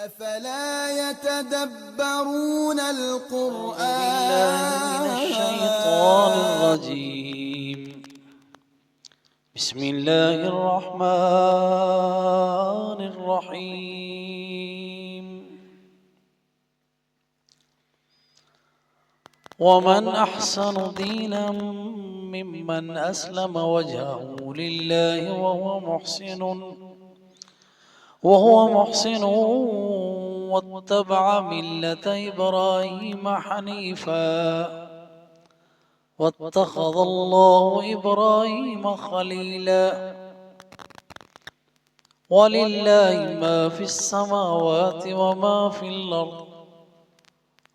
أفلا يتدبرون بالله من الشيطان الرجيم. بسم الله الرحمن الرحيم. ومن أحسن دينا ممن أسلم وجهه لله وهو محسن واتبع ملة إبراهيم حنيفا واتخذ الله إبراهيم خليلا. ولله ما في السماوات وما في الأرض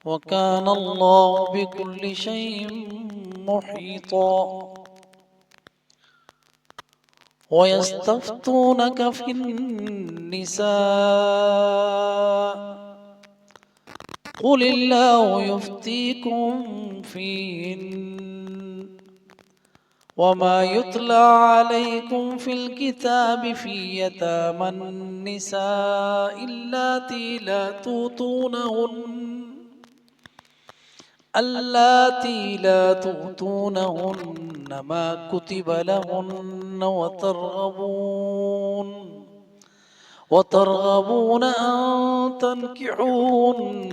وكان الله بكل شيء محيطا. ويستفتونك في النساء قل الله يفتيكم فيهن وما يتلى عليكم في الكتاب في يتامى النساء اللاتي لا تؤتونهن ما كتب لهن وترغبون أن تنكحوهن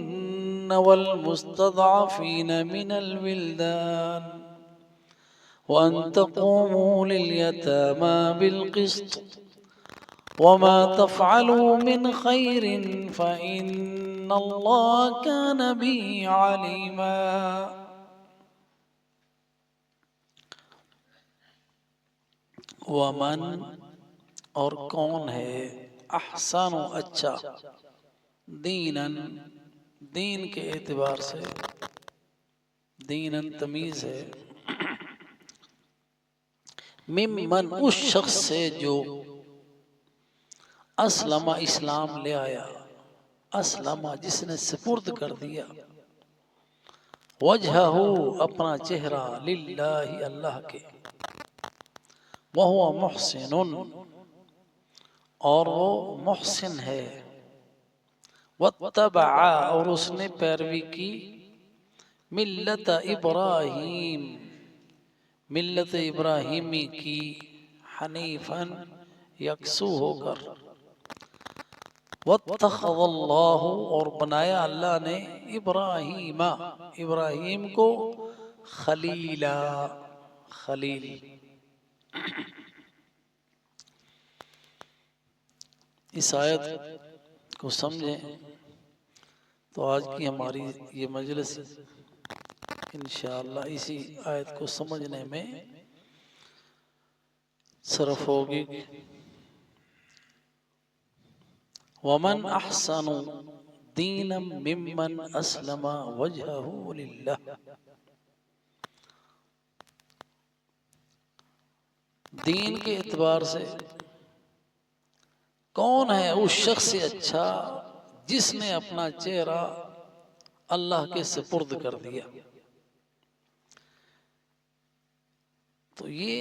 والمستضعفين من الولدان وأن تقوموا لليتامى بالقسط وما تفعلوا من خير فإن الله كان به عليما. ومن اور کون ہے احسن و اچھا دیناً دین کے اعتبار سے دیناً تمیز ہے ممن اس شخص سے جو اسلم اسلام لے آیا اسلم جس نے سپرد کر دیا وجہہ اپنا چہرہ للہ اللہ کے وہو محسن اور وہ محسن ہے واتبع اور اس نے پیروی کی ملت ابراہیم ملت ابراہیمی کی حنیفاً یکسو ہو کر واتخذ اللہ اور بنایا اللہ نے ابراہیم کو خلیلا خلیل. اس آیت کو سمجھیں تو آج کی ہماری یہ مجلس انشاءاللہ اسی آیت کو سمجھنے میں صرف ہوگی. ومن احسن دینا ممن اسلم وجہہ للہ. دین کے اعتبار سے کون ہے اس شخص سے اچھا جس نے اپنا چہرہ اللہ کے سپرد کر دیا. تو یہ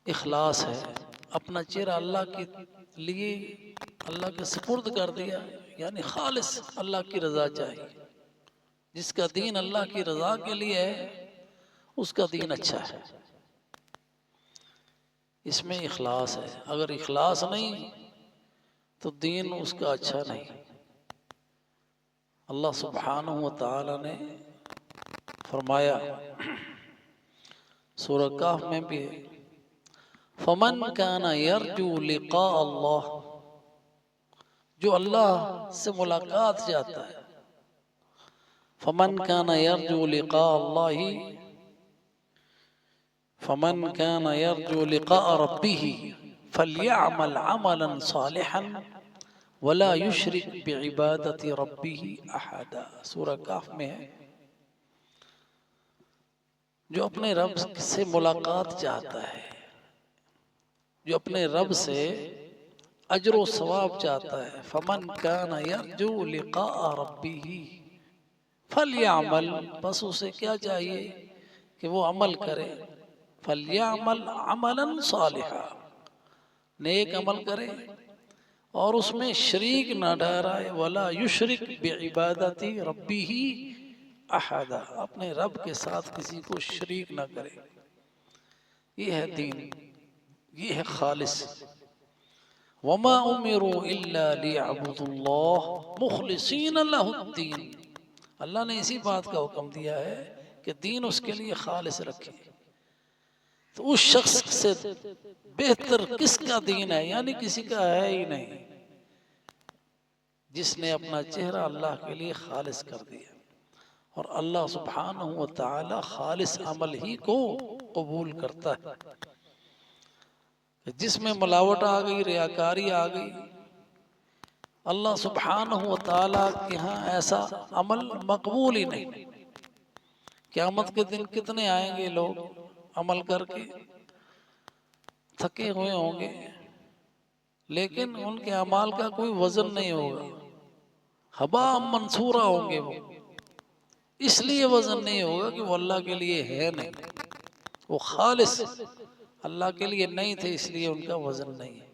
اخلاص ہے، اپنا چہرہ اللہ کے لیے اللہ کے سپرد کر دیا، یعنی خالص اللہ کی رضا چاہیے. جس کا دین اللہ کی رضا کے لیے ہے اس کا دین اچھا ہے. اس میں اخلاص ہے، اگر اخلاص نہیں تو دین اس کا اچھا نہیں. اللہ سبحانہ و تعالی نے فرمایا سورہ کہف میں بھی ہے فمن کان یرجو لقاء اللہ، جو اللہ سے ملاقات چاہتا ہے. فمن کان یرجو لقاء اللہ فمن كان يرجو لقاء ربه فليعمل عملا صالحا ولا يشرك بعبادة ربه أحدا. سورہ کہف میں ہے جو اپنے رب سے ملاقات چاہتا ہے، جو اپنے رب سے اجر و ثواب چاہتا ہے. فمن كان يرجو لقاء ربه فليعمل، بس اسے کیا چاہیے کہ وہ عمل کرے. فَلْيَعْمَلْ عَمَلًا صَالِحًا، نیک عمل کرے اور اس میں شریک نہ ٹھہرائے، ولا یشرک بعبادت ربہ احدا، اپنے رب کے ساتھ کسی کو شریک نہ کرے. یہ ہے دین، یہ ہے خالص. وما امروا الا ليعبدوا الله مخلصین لہ الدین. اللہ نے اسی بات کا حکم دیا ہے کہ دین اس کے لیے خالص رکھے. تو اس شخص سے بہتر کس کا دین ہے؟ یعنی کسی کا ہے ہی نہیں، جس نے اپنا چہرہ اللہ کے لیے خالص کر دیا. اور اللہ سبحانہ و تعالی خالص عمل ہی کو قبول کرتا ہے. جس میں ملاوٹ آ گئی، ریاکاری آ گئی، اللہ سبحانہ و تعالی کے ہاں ایسا عمل مقبول ہی نہیں. قیامت کے دن کتنے آئیں گے لوگ عمل کر کے تھکے ہوئے ہوں گے، لیکن ان کے اعمال کا کوئی وزن نہیں ہوگا، ہبا منصورہ ہوں گے. وہ اس لیے وزن نہیں ہوگا کہ وہ اللہ کے لیے ہے نہیں، وہ خالص اللہ کے لیے نہیں تھے، اس لیے ان کا وزن نہیں ہے.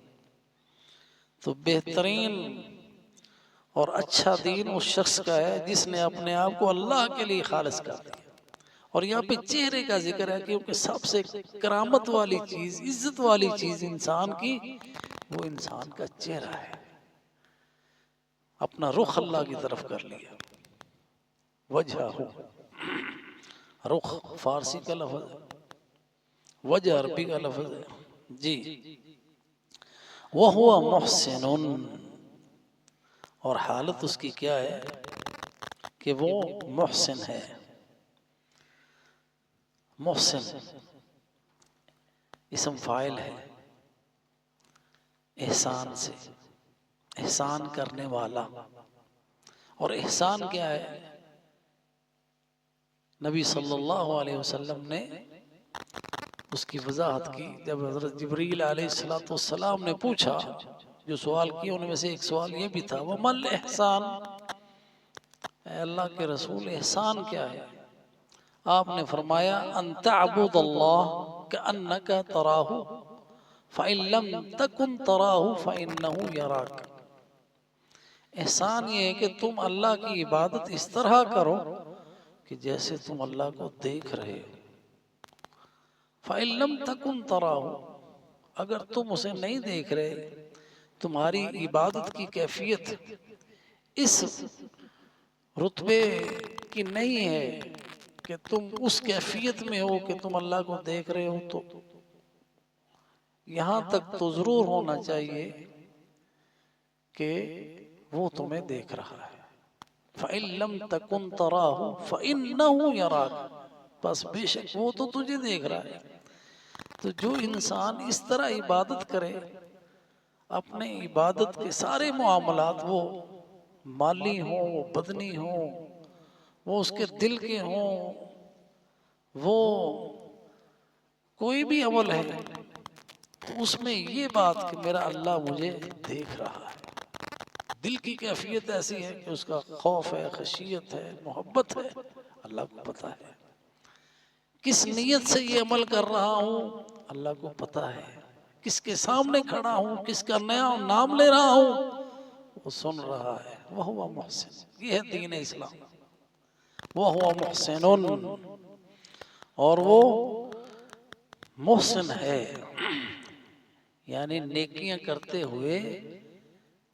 تو بہترین اور اچھا دین اس شخص کا ہے جس نے اپنے آپ کو اللہ کے لیے خالص کر دیا. اور یہاں پہ چہرے کا ذکر ہے کیونکہ سب سے کرامت والی چیز، عزت والی چیز انسان کی، وہ انسان کا چہرہ ہے. اپنا رخ اللہ کی طرف کر لیا. وجہ ہو، رخ فارسی کا لفظ ہے، وجہ عربی کا لفظ ہے. جی. وَهُوَ مُحْسِنٌ، اور حالت اس کی کیا ہے کہ وہ محسن ہے. محسن اسم فاعل ہے، احسان سے، احسان کرنے والا. اور احسان کیا ہے؟ نبی صلی اللہ علیہ وسلم نے اس کی وضاحت کی. جب حضرت جبریل علیہ السلام نے پوچھا، جو سوال کیا ان میں سے ایک سوال یہ بھی تھا، وَمَا الْإِحْسَانُ، اے اللہ کے رسول احسان کیا ہے؟ آپ نے فرمایا ان تعبد اللہ کأنک تراہ فإن لم تکن تراہ فإنہ یراک. احسان یہ ہے کہ تم اللہ کی عبادت اس طرح کرو کہ جیسے تم اللہ کو دیکھ رہے ہو. فإن لم تکن تراہ، اگر تم اسے نہیں دیکھ رہے، تمہاری عبادت کی کیفیت اس رتبے کی نہیں ہے کہ تم اس کیفیت میں ہو کہ تم اللہ کو دیکھ رہے ہو، تو یہاں تک تو ضرور ہونا چاہیے کہ وہ تمہیں دیکھ رہا ہے. فَإِن لَمْ تَكُنْ تَرَاهُ فَإِنَّهُ يَرَاكَ، بس بے شک وہ تو تجھے دیکھ رہا ہے. تو جو انسان اس طرح عبادت کرے، اپنے عبادت کے سارے معاملات، وہ مالی ہوں، وہ بدنی ہوں، وہ اس کے دل کے ہوں، وہ کوئی بھی عمل ہے، تو اس میں یہ بات کہ میرا اللہ مجھے دیکھ رہا ہے. دل کی کیفیت ایسی ہے کہ اس کا خوف ہے، خشیت ہے، محبت ہے، اللہ کو پتہ ہے. کس نیت سے یہ عمل کر رہا ہوں اللہ کو پتہ ہے. کس کے سامنے کھڑا ہوں، کس کا نیا نام لے رہا ہوں، وہ سن رہا ہے. وَهُوَ مُحْسِنٌ، یہ ہے دین اسلام. وَهُوَ مُحْسِنٌ، اور وہ محسن ہے، یعنی نیکیاں کرتے ہوئے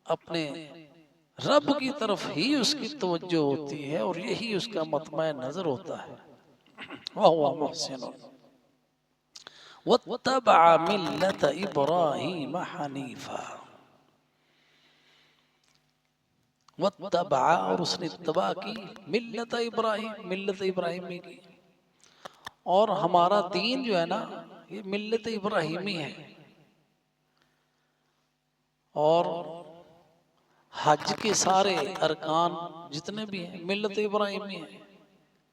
اپنے رب کی طرف ہی اس کی توجہ ہوتی ہے اور یہی اس کا مطمع نظر ہوتا ہے. وَهُوَ مُحْسِنٌ وَاتَّبَعَ مِلَّةَ إِبْرَاهِيمَ حَنِيفًا. وَاتَّبَعَ، اور اس نے اتباع کی، ملت ابراہیم، ملت ابراہیمی کی. اور ہمارا دین جو ہے نا یہ ملت ابراہیمی ہے. اور حج کے سارے ارکان جتنے بھی ہیں ملت ابراہیمی ہیں.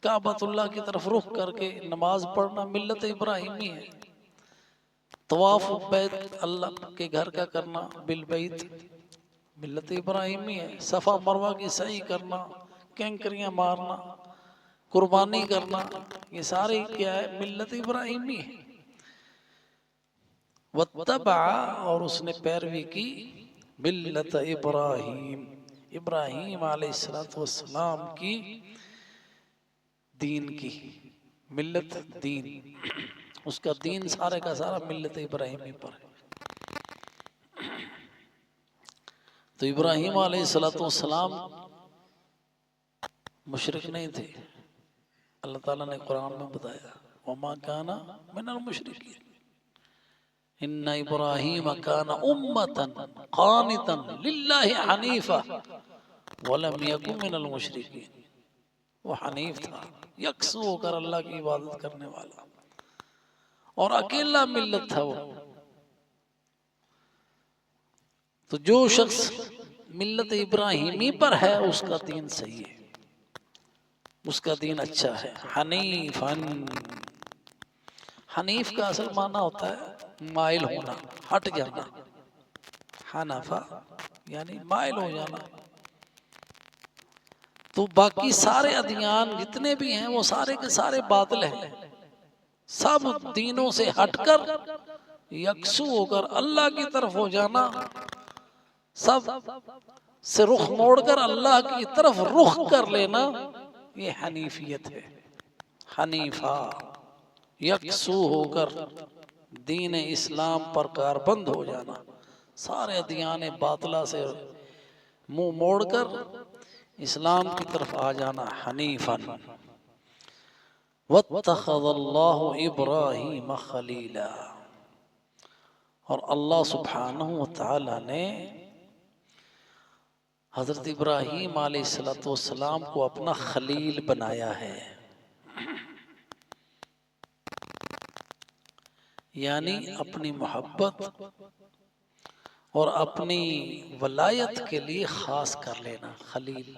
کعبۃ اللہ کی طرف رخ کر کے نماز پڑھنا ملت ابراہیمی ہے. طواف بیت اللہ کے گھر کا کرنا بالبیت ملت ابراہیمی ہے. صفا مروہ کی سعی کرنا، کینکریاں مارنا، قربانی کرنا، یہ سارے کیا ہے؟ ملت ابراہیمی ہے. وَاتَّبَعَ، اور اس نے پیروی کی، ملت ابراہیم، ابراہیم علیہ السلام کی دین کی، ملت دین، اس کا دین سارے کا سارا ملت ابراہیمی پر ہے۔ تو ابراہیم علیہ السلام مشرک نہیں تھے، اللہ تعالیٰ نے قرآن میں بتایا وَمَا كَانَ مِنَ الْمُشْرِكِينَ إِنَّ إِبْرَاهِيمَ كَانَ أُمَّةً قَانِتًا لِلَّهِ حَنِيفًا وَلَمْ يَكُن مِنَ الْمُشْرِكِينَ، وہ حنیف تھا، یکسو ہو کر اللہ کی عبادت کرنے والا، اور اکیلا ملت تھا وہ۔ تو جو شخص ملت ابراہیمی پر ہے اس کا دین صحیح ہے، اس کا دین اچھا ہے۔ حنیفاً، حنیف کا اصل معنی ہوتا ہے مائل ہونا، ہٹ جانا، حنفا یعنی مائل ہو جانا۔ تو باقی سارے ادیان جتنے بھی ہیں وہ سارے کے سارے باطل ہیں، سب دینوں سے ہٹ کر یکسو ہو کر اللہ کی طرف ہو جانا، سب سے رخ موڑ کر اللہ کی طرف رخ کر لینا، یہ حنیفیت ہے۔ حنیفہ، یکسو ہو کر دین اسلام پر کاربند ہو جانا، سارے ادیان باطلہ سے منہ موڑ کر اسلام کی طرف آ جانا، حنیفاً۔ وَاتَّخَذَ اللَّهُ إِبْرَاهِيمَ خَلِيلًا، اور اللہ سبحانہ وتعالی نے حضرت ابراہیم علیہ السلام کو اپنا خلیل بنایا ہے، یعنی اپنی محبت اور اپنی ولایت کے لیے خاص کر لینا۔ خلیل،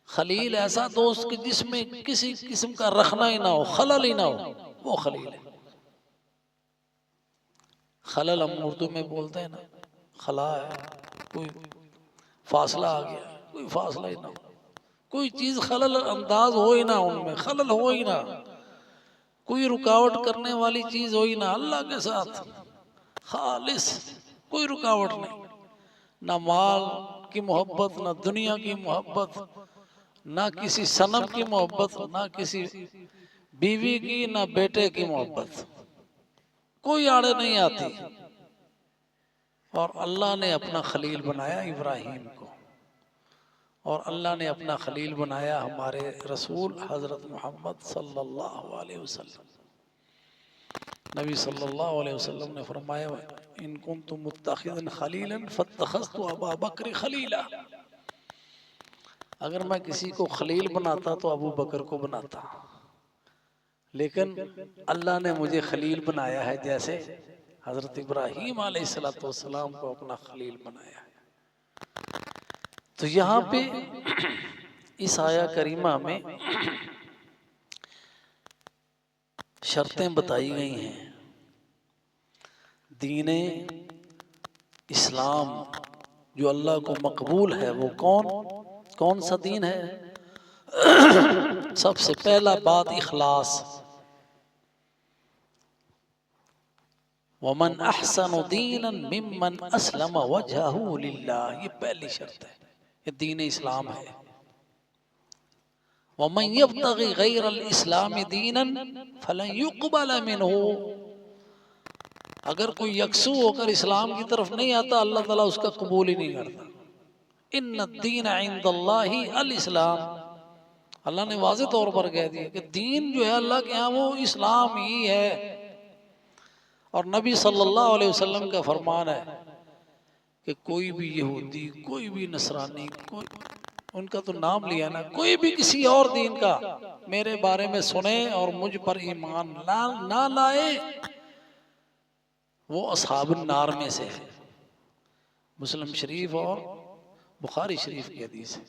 خلیل ایسا دوست کہ جس میں کسی قسم کا رکھنا ہی نہ ہو، خلل ہی نہ ہو، وہ خلیل ہے۔ خلل ہم اردو میں بولتے ہیں نا، خلا ہے، کوئی فاصلہ آ گیا، کوئی فاصلہ ہی نہ ہو، کوئی چیز خلل انداز ہو ہی نہ، ان میں خلل ہو ہی نہ، کوئی رکاوٹ کرنے والی چیز ہو ہی نہ، اللہ کے ساتھ خالص کوئی رکاوٹ نہیں، نہ مال کی محبت، نہ دنیا کی محبت، نہ کسی صنم کی محبت، نہ کسی بیوی کی، نہ بیٹے کی محبت، کوئی آڑے نہیں آتی۔ اور اللہ نے اپنا خلیل بنایا ابراہیم کو، اور اللہ نے اپنا خلیل بنایا ہمارے رسول حضرت محمد صلی اللہ علیہ وسلم۔ نبی صلی اللہ علیہ وسلم نے فرمایا ان کنتم متخذا خلیلا فاتخذت ابا بکر خلیلا، اگر میں کسی کو خلیل بناتا تو ابو بکر کو بناتا، لیکن اللہ نے مجھے خلیل بنایا ہے جیسے حضرت ابراہیم علیہ السلام کو اپنا خلیل بنایا ہے۔ تو یہاں پہ اس آیہ کریمہ میں شرطیں بتائی گئی ہیں۔ دین اسلام جو اللہ کو مقبول ہے وہ کون سا دین ہے؟ سب سے پہلا بات اخلاص، وَمَنْ أَحْسَنُ دِينًا مِمَّنْ أَسْلَمَ وَجْهَهُ لِلَّهِ، یہ پہلی شرط ہے، یہ دین اسلام ہے۔ وَمَنْ يَبْتَغِ غَيْرَ الْإِسْلَامِ دِينًا فَلَنْ يُقْبَلَ مِنْهُ، اگر کوئی یکسو ہو کر اسلام کی طرف نہیں آتا اللہ تعالیٰ اس کا قبول ہی نہیں کرتا۔ إِنَّ الدِّينَ عِنْدَ اللَّهِ الْإِسْلَامِ، اللہ نے واضح طور پر کہہ دیا کہ دین جو ہے اللہ کے ہاں وہ اسلام ہی ہے۔ اور نبی صلی اللہ علیہ وسلم کا فرمان ہے کہ کوئی بھی یہودی، کوئی بھی نصرانی، ان کا تو نام لیا نا، کوئی بھی کسی اور دین کا میرے بارے میں سنے اور مجھ پر ایمان نہ لائے وہ اصحاب النار میں سے ہے۔ مسلم شریف اور بخاری شریف کی حدیث ہے۔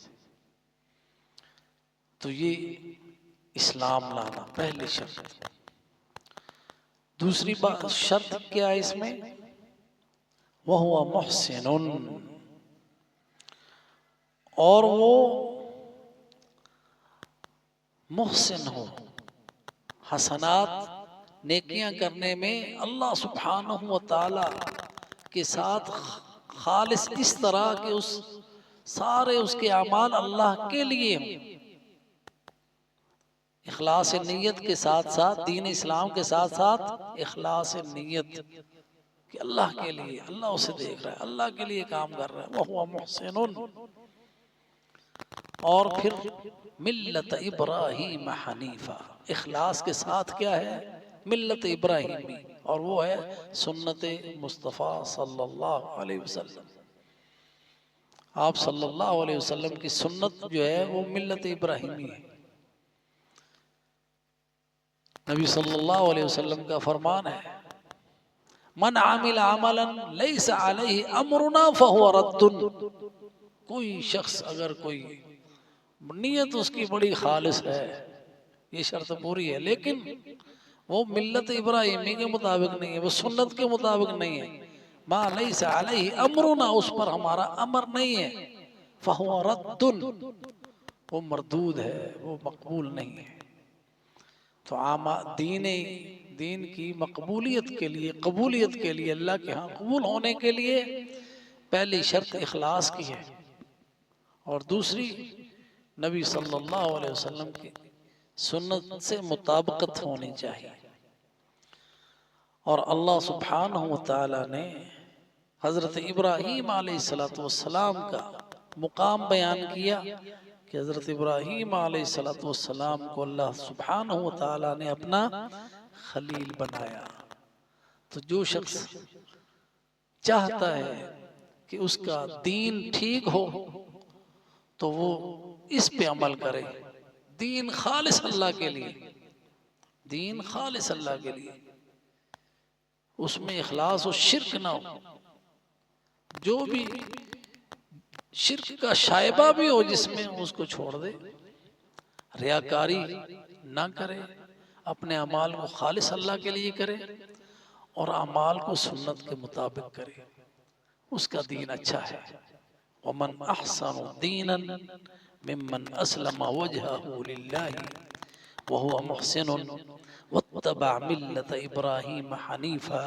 تو یہ اسلام لانا پہلی شرط۔ دوسری بات شرط کیا ہے اس میں؟ وَهُوَ مُحْسِنٌ، اور وہ محسن ہو، حسنات نیکیاں کرنے میں اللہ سبحانہ وتعالی کے ساتھ خالص اس طرح کہ اس سارے اس کے اعمال اللہ کے لیے ہوں، اخلاص نیت کے ساتھ ساتھ، دین اسلام کے ساتھ ساتھ اخلاص نیت کہ اللہ کے لیے، اللہ اسے دیکھ رہا ہے، اللہ کے لیے کام کر رہا ہے، وَهُوَ مُحْسِنٌ۔ اور پھر ملت ابراہیم حنیفہ، اخلاص کے ساتھ کیا ہے؟ ملت ابراہیمی، اور وہ ہے سنت مصطفیٰ صلی اللہ علیہ وسلم۔ آپ صلی اللہ علیہ وسلم کی سنت جو ہے وہ ملت ابراہیمی ہے۔ نبی صلی اللہ علیہ وسلم کا فرمان ہے، من عامل عملا لیس علیہ امرنا فہو رد۔ کوئی شخص اگر کوئی نیت اس کی بڑی خالص ہے، یہ شرط پوری ہے، لیکن وہ ملت ابراہیمی کے مطابق نہیں ہے، وہ سنت کے مطابق نہیں ہے، ما لیس علیہ امرنا، اس پر ہمارا امر نہیں ہے، فہو رد، وہ مردود ہے، وہ مقبول نہیں ہے۔ تو دین کی مقبولیت کے لیے، قبولیت کے لیے، اللہ کے ہاں قبول ہونے کے لیے پہلی شرط اخلاص کی ہے، اور دوسری نبی صلی اللہ علیہ وسلم کی سنت سے مطابقت ہونی چاہیے۔ اور اللہ سبحانہ وتعالی نے حضرت ابراہیم علیہ السلام کا مقام بیان کیا کہ حضرت ابراہیم علیہ السلام کو اللہ سبحانہ وتعالی نے اپنا خلیل بنایا۔ تو جو شخص چاہتا ہے کہ اس کا دین ٹھیک ہو تو وہ اس پہ عمل کرے، دین خالص اللہ کے لیے، دین خالص اللہ کے لیے، اس میں اخلاص و شرک نہ ہو، جو بھی شرک کا شائبہ بھی ہو جس میں اس کو چھوڑ دے، ریاکاری نہ کرے، اپنے اعمال کو خالص اللہ کے لیے کرے، اور اعمال کو سنت کے مطابق کرے، اس کا دین اچھا ہے۔ وَمَنْ أَحْسَنُ دِينًا مِمَّنْ أَسْلَمَ وَجْهَهُ لِلَّهِ وَهُوَ مُحْسِنٌ وَاتَّبَعَ مِلَّةَ إِبْرَاهِيمَ حَنِيفًا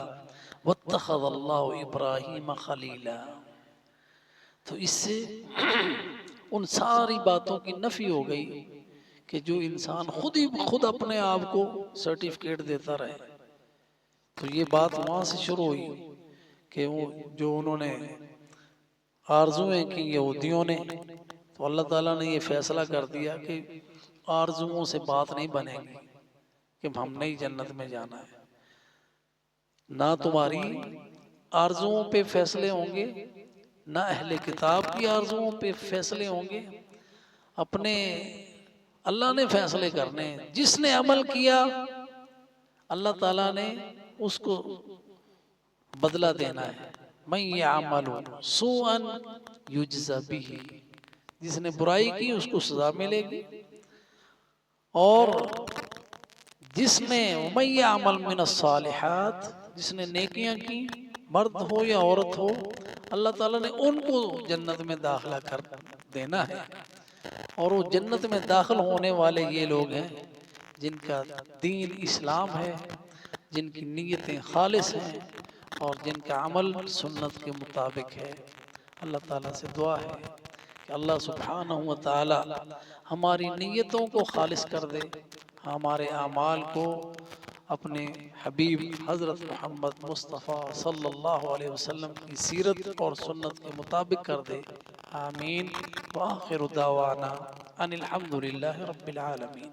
وَاتَّخَذَ اللَّهُ إِبْرَاهِيمَ خَلِيلًا۔ تو اس سے ان ساری باتوں کی نفی ہو گئی کہ جو انسان خود اپنے آپ کو سرٹیفکیٹ دیتا رہے۔ تو یہ بات وہاں سے شروع ہوئی کہ وہ جو انہوں نے آرزویں کی یہودیوں نے، تو اللہ تعالیٰ نے یہ فیصلہ کر دیا کہ آرزوؤں سے بات نہیں بنے گی کہ ہم نہیں جنت میں جانا ہے، نہ تمہاری آرزوؤں پہ فیصلے ہوں گے، نہ اہل کتاب کی آرزوؤں پہ فیصلے ہوں گے، اپنے اللہ نے فیصلے کرنے، جس نے عمل کیا اللہ تعالیٰ نے اس کو بدلہ دینا ہے۔ مَن يَعْمَلُ سُوءًا يُجْزَ بِهِ، جس نے برائی کی اس کو سزا ملے گی، اور جس نے وَمَن يَعْمَلْ مِنَ الصَّالِحَاتِ، جس نے نیکیاں کی، مرد ہو یا عورت ہو، اللہ تعالیٰ نے ان کو جنت میں داخلہ کر دینا ہے۔ اور وہ جنت میں داخل ہونے والے یہ لوگ ہیں جن کا دین اسلام ہے، جن کی نیتیں خالص ہیں، اور جن کا عمل سنت کے مطابق ہے۔ اللہ تعالیٰ سے دعا ہے کہ اللہ سبحانہ وتعالی ہماری نیتوں کو خالص کر دے، ہمارے اعمال کو اپنے حبیب حضرت محمد مصطفیٰ صلی اللہ علیہ وسلم کی سیرت اور سنت کے مطابق کر دے، آمین۔ وآخر دعوانا ان الحمد للہ رب العالمین۔